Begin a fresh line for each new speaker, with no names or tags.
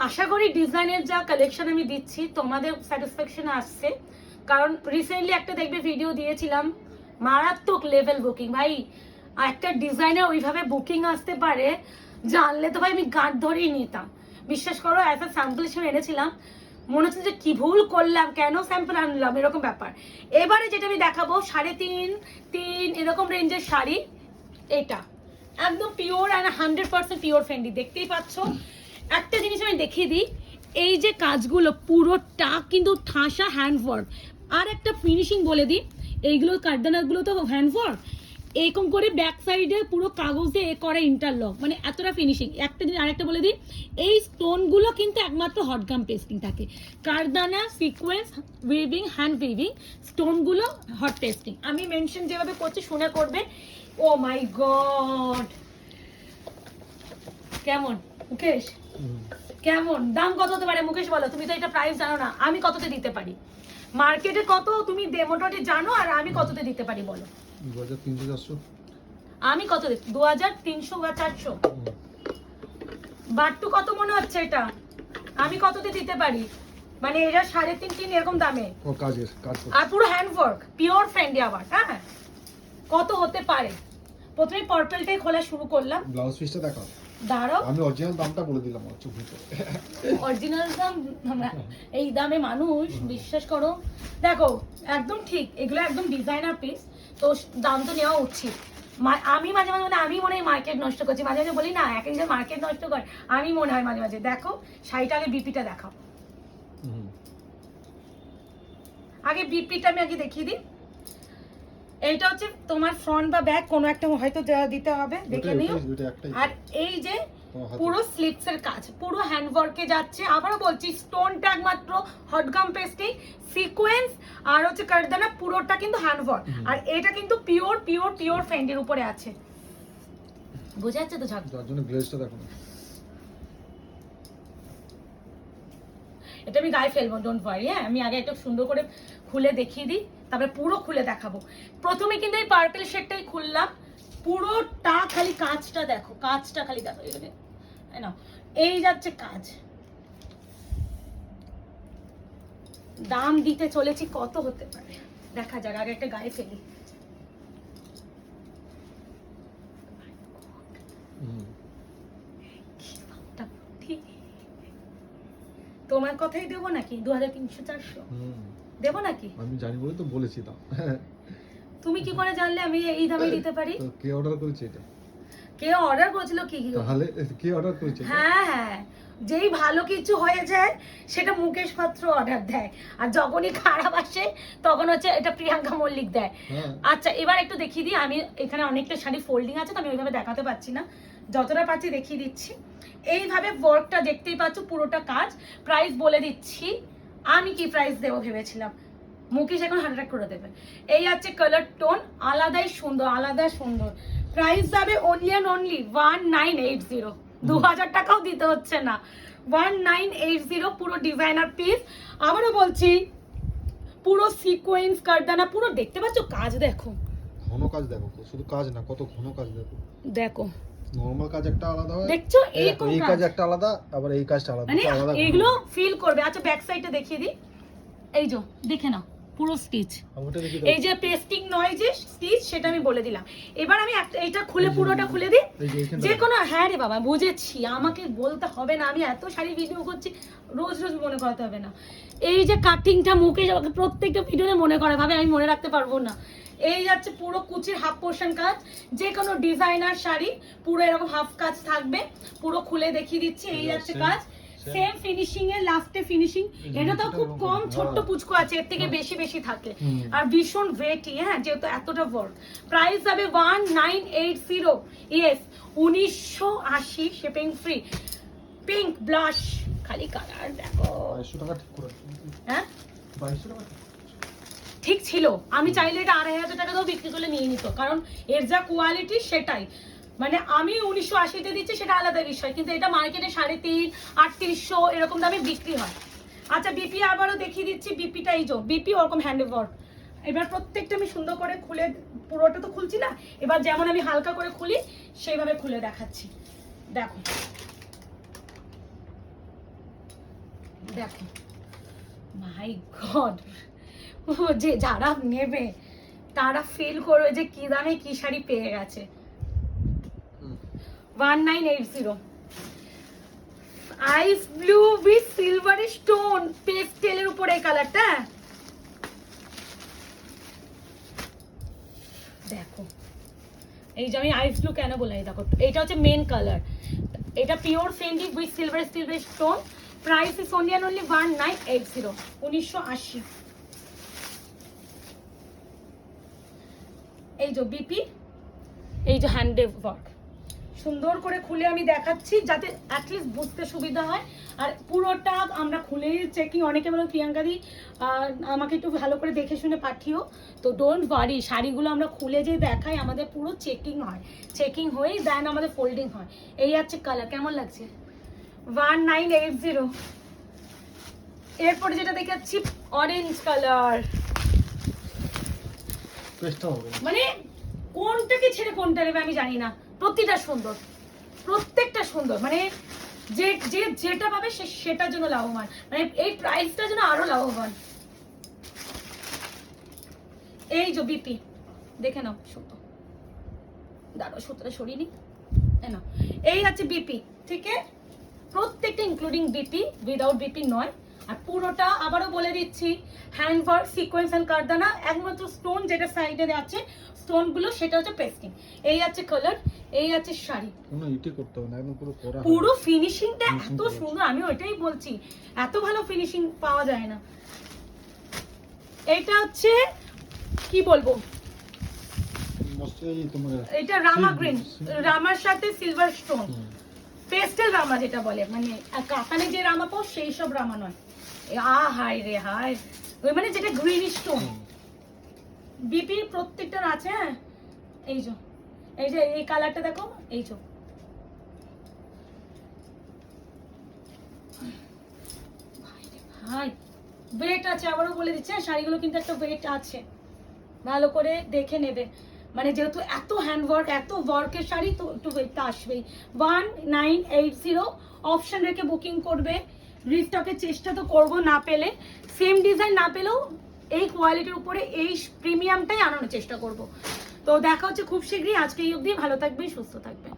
আশা করি ডিজাইনের যা কালেকশন আমি দিচ্ছি তোমাদের স্যাটিসফ্যাকশন আসছে, কারণ রিসেন্টলি একটা দেখবে ভিডিও দিয়েছিলাম, মারাত্মক লেভেল বুকিং ভাই। একটা ডিজাইনের ওইভাবে বুকিং আসতে পারে জানলে তো ভাই আমি গাঁট ধরেই নিতাম। বিশ্বাস করো, একটা স্যাম্পল হিসেবে এনেছিলাম, মনে হচ্ছে যে কি ভুল করলাম, কেন স্যাম্পল আনলাম, এরকম ব্যাপার। এবারে যেটা আমি দেখাবো 3.5 এরকম রেঞ্জের শাড়ি, এটা একদম পিওর অ্যান্ড 100% পিওর ফেন্ডি। দেখতেই পাচ্ছ। একটা জিনিস আমি দেখিয়ে দিই, এই যে কাজগুলো পুরোটা কিন্তু ঠাসা হ্যান্ডওয়ার্ক। আর একটা ফিনিশিং বলে দিই, এইগুলো কারদানাগুলো তো হ্যান্ডওয়ার্ক, এরকম করে ব্যাক সাইডে পুরো কাগজে এ করা ইন্টারলক, মানে এতটা ফিনিশিং। একটা জিনিস আরেকটা বলে দিই, এই স্টোনগুলো কিন্তু একমাত্র হটগাম পেস্টিং থাকে। কারদানা, সিকোয়েন্স, উইভিং, হ্যান্ড উইভিং, স্টোনগুলো হট পেস্টিং। আমি মেনশন যেভাবে করছি শুনে করবে। ও মাই গড, কেমন মুকেশ, কেমন দাম কত হতে পারে মুকেশ বলো? তুমি তো এটা প্রাইস জানো না, আমি কততে দিতে পারি? মার্কেটে কত তুমি মোটামুটি জানো, আর আমি কততে দিতে পারি বলো?
2300-400।
আমি কত দিচ্ছি? 2300 বা 400। বাট্টু কত মনে হচ্ছে এটা? আমি কততে দিতে পারি? মানে এটা 3.5 এরকম দামে,
ও কাজের কাজ
আর পুরো হ্যান্ডওয়ার্ক, পিওর ফ্রেন্ডলি আবার। হ্যাঁ, কত হতে পারে? প্রথমে পার্পলটাই খোলা শুরু করলাম।
ব্লাউজ পিসটা দেখাও।
দাঁড়াও,
আমি অরিজিনাল দামটা বলে দিলাম চুপ করে।
অরিজিনাল দাম এই দামে মানুষ বিশ্বাস করো। দেখো একদম ঠিক, এগুলো একদম ডিজাইনার পিস, তো দাম তো নেওয়া উচিত। আমি মাঝে মাঝে মানে আমি মনে হয় মার্কেট নষ্ট করছি, মাঝে মাঝে বলি না এক একজন মার্কেট নষ্ট করে, আমি মনে হয় মাঝে মাঝে। দেখো শাড়িটা আগে বিপিটা দেখাও, আগে বিপিটা আমি আগে দেখিয়ে দিই। এইটা হচ্ছে তোমার ফ্রন্ট বা ব্যাক কোনো একটা হয়তো দিতে হবে, দেখে নিও। আর এই যে পুরো স্লিপস এর কাজ, পুরো হ্যান্ডওয়ার্কে যাচ্ছে। আবারও বলছি, স্টোনটা একমাত্র হটগাম পেস্টিং, সিকোয়েন্স আর হচ্ছে কারদানা, পুরোটা কিন্তু হ্যান্ডওয়ার্ক। আর এটা কিন্তু পিওর পিওর পিওর ফেন্ডের উপরে আছে, বোঝা যাচ্ছে তো?
যার জন্য গ্লেজটা দেখো না।
এটা আমি গায়ে ফেলবো, ডোন্ট ওয়ারি। হ্যাঁ, আমি আগে একটা সুন্দর করে খুলে দেখিয়ে দিই, তারপরে পুরো খুলে দেখাবো। প্রথমে কিন্তু এই পার্পল শেডটাই খুললাম, পুরোটা খালি কাজটা দেখো, কাজটা খালি দেখো। এখানে না এই যাচ্ছে কাজ, দাম দিতে চলেছি কত হতে পারে দেখা যাক। আগে একটা গায়ে ফেলি। তোমার কথাই দেবো নাকি? 2300-400 দেবো নাকি?
আমি জানি বলে তো বলেছি দাম।
তুমি কি করে জানলে আমি এই দামে দিতে পারি?
তো কে অর্ডার করেছে এটা?
কে অর্ডার করেছিল? কি
তাহলে কে অর্ডার করেছে?
হ্যাঁ হ্যাঁ, যেই ভালো কিছু হয়ে যায় সেটা মুকেশ পাত্র অর্ডার দেয়, আর যখনই খারাপ আসে তখন হচ্ছে এটা প্রিয়াঙ্কা মল্লিক দেয়। আচ্ছা, এবার একটু দেখিয়ে দিই। আমি এখানে অনেকটা শাড়ি ফোল্ডিং আছে তো আমি ওইভাবে দেখাতে পাচ্ছি না, যতটা পাচ্ছি দেখিয়ে দিচ্ছি। এইভাবে ওয়ার্কটা দেখতেই পাচ্ছ, পুরোটা কাজ। প্রাইস বলে দিচ্ছি, আমি কি প্রাইস দেবো ভেবেছিলাম, মুকেশ এখন 100 করে দেবে। এই আছে কালার টোন, আলাদাই সুন্দর, আলাদা সুন্দর। প্রাইস যাবে অনলি অ্যান্ড অনলি 1980। 2000 টাকাও দিতে হচ্ছে না, 1980 পুরো ডিজাইনার পিস। আবারও বলছি, পুরো সিকোয়েন্স কারদানা, পুরো দেখতে পাচ্ছ কাজ দেখো,
ঘন কাজ দেখো, শুধু কাজ না, কত ঘন কাজ দেখো।
দেখো
নরমাল কাজ একটা আলাদা হয়,
দেখছো
এই কাজ একটা আলাদা, আবার এই কাজটা আলাদা,
মানে
আলাদা
এগুলো ফিল করবে। আচ্ছা, ব্যাক সাইডটা দেখিয়ে দিই। এই যে দেখে নাও পুরো স্টিচ, এই যে পেস্টিং নয় যে স্টিচ, সেটা আমি বলে দিলাম। এবার আমি এইটা খুলে পুরোটা খুলে দিই, যে কোনো। হ্যাঁ রে বাবা, বুঝেছি, আমাকে বলতে হবে না, আমি এত শাড়ি ভিডিও করছি, রোজ রোজ মনে করাতে হবে না। এই যে কাটিংটা মুখে প্রত্যেকটা ভিডিওতে মনে করা ভাবে, আমি মনে রাখতে পারবো না। এই যাচ্ছে পুরো কুচির হাফ পোর্শন কাজ, যে কোনো ডিজাইনার শাড়ি পুরো এরকম হাফ কাজ থাকবে। পুরো খুলে দেখিয়ে দিচ্ছি, এই যাচ্ছে কাজ, সেম ফিনিশিং এর লাস্টে ফিনিশিং। এটা তো খুব কম ছোট্ট পুচকো আছে, এর থেকে বেশি বেশি থাকে, আর ভীষণ ওয়েটি। হ্যাঁ, যেহেতু এতটা ওয়ার্ক। প্রাইস যাবে 1980। Yes, 1980, shipping free. Pink blush, খালি কালার দেখো।
2200 টাকা ঠিক করে।
হ্যাঁ
2200 টাকা
ঠিক ছিল, আমি চাইলে এটা 2500 টাকা দাও বিক্রি করলে নিয়ে নিত, কারণ এর যা কোয়ালিটি সেটাই। মানে আমি 1980-তে দিচ্ছি সেটা আলাদা বিষয়, কিন্তু এটা মার্কেটে 350, 3800 এরকম দামে বিক্রি হয়। আচ্ছা, বিপি আবারও দেখিয়ে দিচ্ছি। বিপিটা এই যে বিপি ওরকম হ্যান্ডওয়ার্ক। এবার প্রত্যেকটা আমি সুন্দর করে খুলে, পুরোটা তো খুলছি না, এবার যেমন আমি হালকা করে খুলি সেইভাবে খুলে দেখাচ্ছি। দেখো দেখো মাই গড, যে যারা নেবে তারা ফিল করবে যে কি দামে কি শাড়ি পেয়ে গেছে। 1980 আইস ব্লু উইথ সিলভার স্টোন, পেস্টেলের উপরে এই কালারটা দেখো। এই যে আমি আইস ব্লু কেন বলাই, দেখো এটা হচ্ছে মেন কালার, এটা pure Fendi with silver stone. Price is only and only 1980, 1980। এই যে বিপি, এই যে হ্যান্ডে ওয়ার্ক, সুন্দর করে খুলে আমি দেখাচ্ছি যাতে অ্যাটলিস্ট বুঝতে সুবিধা হয়। আর পুরোটা আমরা খুলে চেকিং, অনেকে বলো প্রিয়াঙ্কা দি আমাকে একটু ভালো করে দেখে শুনে পাঠিও, তো ডোন্ট ওয়ারি, শাড়িগুলো আমরা খুলে যে দেখাই আমাদের পুরো চেকিং হয়, চেকিং হয়েই দেন আমাদের ফোল্ডিং হয়। এই আছে কালার, কেমন লাগছে? 1980। এরপরে যেটা দেখাচ্ছি অরেঞ্জ কালার,
পেস্টটা হবে
মানে কোনটাকে ছেড়ে কোনটা নেবে আমি জানি না, প্রতিটা সুন্দর, প্রত্যেকটা সুন্দর, মানে যে যে যেটা পাবে সে সেটার জন্য লাভবান, মানে এই প্রাইসটার জন্য আরো লাভবান। এই যে বিপি দেখে নাও, সুতো দাঁড়ো, সুতোটা সরিয়ে নি, না এই আছে বিপি, ঠিক আছে, প্রত্যেকটা ইনক্লুডিং বিপি, উইদাউট বিপি নয়। আর পুরোটা আবারও বলে দিচ্ছি হ্যান্ড ওয়ার্ক, সিকোয়েন্স এন্ড কারদানা, একমাত্র স্টোন যেটা সাইডে আছে স্টোন গুলো সেটা হচ্ছে পেস্টিং। এই আছে কালার, এই আছে শাড়ি,
কোনো ইটি করতে হবে না, একদম পুরো করা
পুরো ফিনিশিংটা এত সুন্দর, আমি ওইটাই বলছি এত ভালো ফিনিশিং পাওয়া যায় না। এটা হচ্ছে কি বলবো,
মস্ত এই তোমার
এটা রামা গ্রিন, রামার সাথে সিলভার স্টোন, পেস্টেল রামা যেটা বলে, মানে কাতানে যে রামা পাও সেই সব রামা নয়। হাই রে হাই, ওই মানে যেটা গ্রিন স্টোন। বিপি প্রত্যেকটার আছে। হ্যাঁ এই যে, এই যে এই কালারটা দেখো, এই যে ভাই ওয়েট আছে, আবারও বলে দিচ্ছি শাড়িগুলো কিন্তু একটা ওয়েট আছে, ভালো করে দেখে নেবে, মানে যেহেতু এত হ্যান্ডওয়ার্ক, এত ওয়ার্কের শাড়ি তো একটু ওয়েটটা আসবেই। 1980 অপশন রেখে বুকিং করবে, রিস্টকের চেষ্টা তো করবো, না পেলে সেম ডিজাইন না পেলেও এই কোয়ালিটির উপরে এই প্রিমিয়ামটাই আনানোর চেষ্টা করব। তো দেখা হচ্ছে খুব শীঘ্রই, আজকে এই অবধি, ভালো থাকবে, সুস্থ থাকবে।